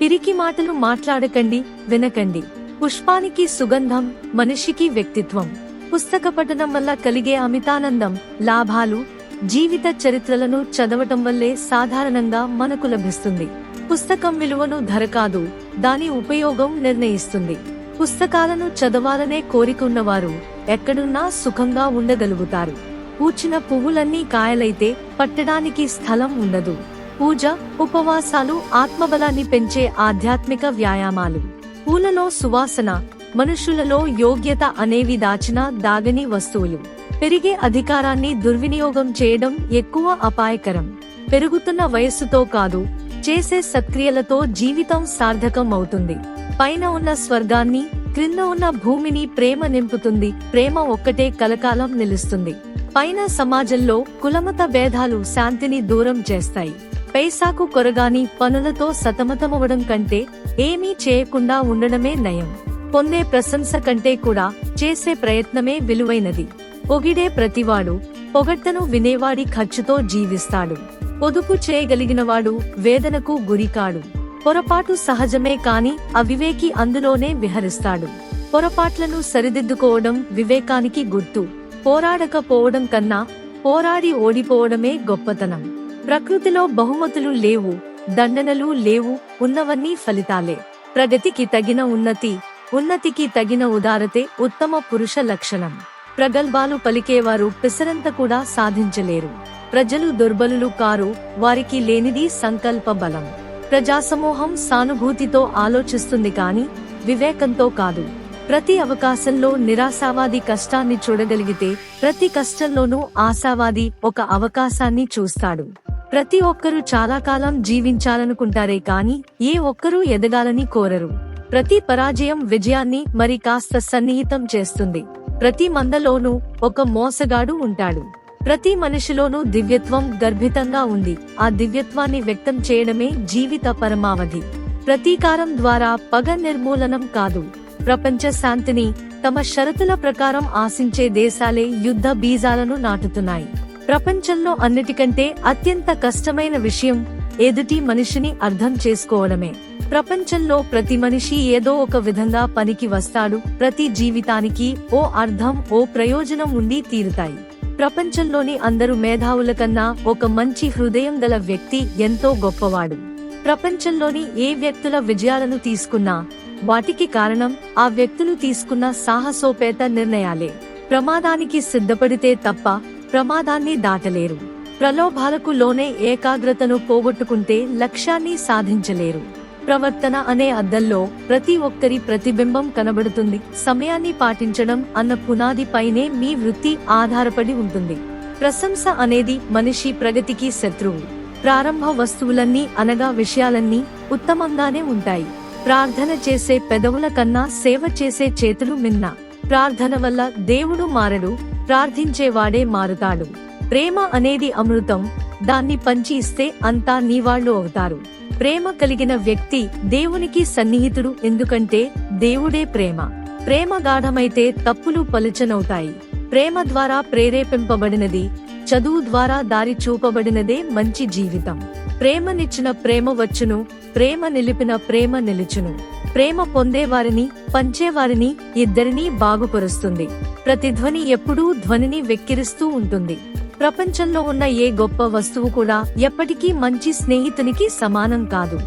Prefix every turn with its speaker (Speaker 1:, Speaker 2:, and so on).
Speaker 1: పిరికి మాటలు మాట్లాడకండి, వినకండి. పుష్పానికి సుగంధం, మనిషికి వ్యక్తిత్వం. పుస్తక పఠనం వల్ల కలిగే అమితానందం, లాభాలు జీవిత చరిత్రలను చదవటం వల్లే సాధారణంగా మనకు లభిస్తుంది. పుస్తకం విలువను ధర కాదు, దాని ఉపయోగం నిర్ణయిస్తుంది. పుస్తకాలను చదవాలనే కోరికున్నవారు ఎక్కడున్నా సుఖంగా ఉండగలుగుతారు. పూచిన పువ్వులన్నీ కాయలైతే పట్టడానికి స్థలం ఉండదు. పూజ, ఉపవాసాలు ఆత్మబలాన్ని పెంచే ఆధ్యాత్మిక వ్యాయామాలు. పూలలో సువాసన, మనుషులలో యోగ్యత అనేవి దాగని వస్తువులు. పెరిగే అధికారాన్ని దుర్వినియోగం చేయడం ఎక్కువ అపాయకరం. పెరుగుతున్న వయస్సుతో కాదు, చేసే సత్క్రియలతో జీవితం సార్థకం అవుతుంది. పైన ఉన్న స్వర్గాన్ని, క్రింద ఉన్న భూమిని ప్రేమ నింపుతుంది. ప్రేమ ఒక్కటే కలకాలం నిలుస్తుంది. పైన సమాజంలో కులమత భేదాలు శాంతిని దూరం చేస్తాయి. పైసాకు కొరగాని పనులతో సతమతమవడం కంటే ఏమీ చేయకుండా ఉండడమే నయం. పొందే ప్రశంస కంటే కూడా చేసే ప్రయత్నమే విలువైనది. పొగిడే ప్రతివాడు పొగడ్తను వినేవాడి ఖర్చుతో జీవిస్తాడు. పొదుపు చేయగలిగినవాడు వేదనకు గురికాడు. పొరపాటు సహజమే కాని అవివేకి అందులోనే విహరిస్తాడు. పొరపాట్లను సరిదిద్దుకోవడం వివేకానికి గుర్తు. పోరాడకపోవడం కన్నా పోరాడి ఓడిపోవడమే గొప్పతనం. ప్రకృతిలో బహుమతులు లేవు, దండనలు లేవు, ఉన్నవన్నీ ఫలితాలే. ప్రగతికి తగిన ఉన్నతి, ఉన్నతికి తగిన ఉదారతే ఉత్తమ పురుష లక్షణం. ప్రగల్భాలు పలికేవారు పిసరంత కూడా సాధించలేరు. ప్రజలు దుర్బలులు కారు, వారికి లేనిది సంకల్ప బలం. ప్రజాసమూహం సానుభూతితో ఆలోచిస్తుంది కాని వివేకంతో కాదు. ప్రతి అవకాశంలో నిరాశావాది కష్టాన్ని చూడగలిగితే ప్రతి కష్టంలోనూ ఆశావాది ఒక అవకాశాన్ని చూస్తాడు. ప్రతి ఒక్కరూ చాలా కాలం జీవించాలనుకుంటారే కాని ఏ ఒక్కరూ ఎదగాలని కోరరు. ప్రతి పరాజయం విజయాన్ని మరి కాస్త సన్నిహితం చేస్తుంది. ప్రతి మందలోనూ ఒక మోసగాడు ఉంటాడు. ప్రతి మనిషిలోనూ దివ్యత్వం గర్భితంగా ఉంది. ఆ దివ్యత్వాన్ని వ్యక్తం చేయడమే జీవిత పరమావధి. ప్రతీకారం ద్వారా పగ నిర్మూలనం కాదు, ప్రపంచ శాంతిని తమ షరతుల ప్రకారం ఆశించే దేశాలే యుద్ధ బీజాలను నాటుతున్నాయి. ప్రపంచంలో అన్నిటికంటే అత్యంత కష్టమైన విషయం ఎదుటి మనిషిని అర్థం చేసుకోవడమే. ప్రపంచంలో ప్రతి మనిషి ఏదో ఒక విధంగా పనికి వస్తాడు. ప్రతి జీవితానికి ఓ అర్థం, ఓ ప్రయోజనం ఉండి తీరుతాయి. ప్రపంచంలోని అందరు మేధావుల కన్నా ఒక మంచి హృదయం గల వ్యక్తి ఎంతో గొప్పవాడు. ప్రపంచంలోని ఏ వ్యక్తుల విజయాలను తీసుకున్నా వాటికి కారణం ఆ వ్యక్తులు తీసుకున్న సాహసోపేత నిర్ణయాలే. ప్రమాదానికి సిద్ధపడితే తప్ప ప్రమాదాన్ని దాటలేరు. ప్రలోభాలకు లోనే ఏకాగ్రతను పోగొట్టుకుంటే లక్ష్యాన్ని సాధించలేరు. ప్రవర్తన అనే అద్దంలో ప్రతి ఒక్కరి ప్రతిబింబం కనబడుతుంది. సమయాన్ని పాటించడం అన్న పునాది పైనే మీ వృత్తి ఆధారపడి ఉంటుంది. ప్రశంస అనేది మనిషి ప్రగతికి శత్రువు. ప్రారంభ వస్తువులన్నీ అనగా విషయాలన్నీ ఉత్తమంగానే ఉంటాయి. ప్రార్థన చేసే పెదవుల కన్నా సేవ చేసే చేతులు మిన్న. ప్రార్థన వల్ల దేవుడు మారడు, ప్రార్థించేవాడే మారుతాడు. ప్రేమ అనేది అమృతం, దాన్ని పంచి ఇస్తే అంతా నీవాళ్లు అవుతారు. ప్రేమ కలిగిన వ్యక్తి దేవునికి సన్నిహితుడు, ఎందుకంటే దేవుడే ప్రేమ. ప్రేమ గాఢమైతే తప్పులు పలుచనవుతాయి. ప్రేమ ద్వారా ప్రేరేపింపబడినది, చదువు ద్వారా దారి చూపబడినదే మంచి జీవితం. ప్రేమనిచ్చిన ప్రేమ వచ్చును, ప్రేమ నిలిపిన ప్రేమ నిలుచును. ప్రేమ పొందేవారిని, పంచేవారిని ఇద్దరినీ బాగుపరుస్తుంది. ప్రతిధ్వని ఎప్పుడూ ధ్వనిని వెక్కిరిస్తూ ఉంటుంది. ప్రపంచంలో ఉన్న ఏ గొప్ప వస్తువు కూడా ఎప్పటికీ మంచి స్నేహితునికి సమానం కాదు.